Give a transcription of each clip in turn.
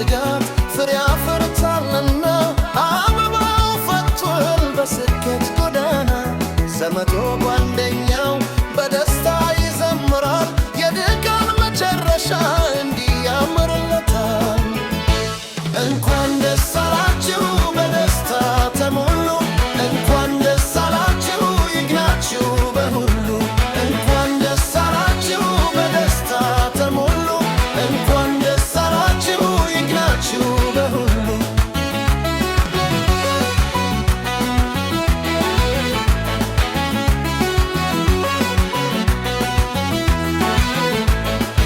ትጋት ፍሬ አፍርቷልና አበባው ፈክቷል በስኬት ጎዳና ዘመዶ ጓደኛው በደስታ ይዘምራል የድካም መጨረሻ እንዲህ ያምርለታል። እንኳን ደስ አላችሁ በደስታ ተሞሉ እንኳን ደስ አላችሁ ይግናችሁ በሁሉ እንኳን ደስ አላችሁ በደስታ ተሞሉ እንኳን ደስ አላችሁ ይግናችሁ በሁሉ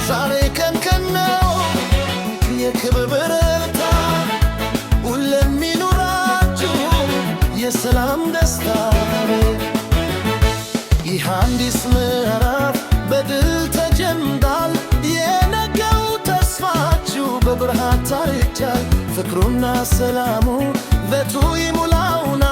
ዛሬ ቀን ነው የክብር የሰላም ደስታ ይህ አዲስ ምዕራፍ በድል ተጀምሯል። የነገው ተስፋችሁ በብርሃን ታይቷል። ፍቅሩና ሰላሙ ቤቱ ይሙላውና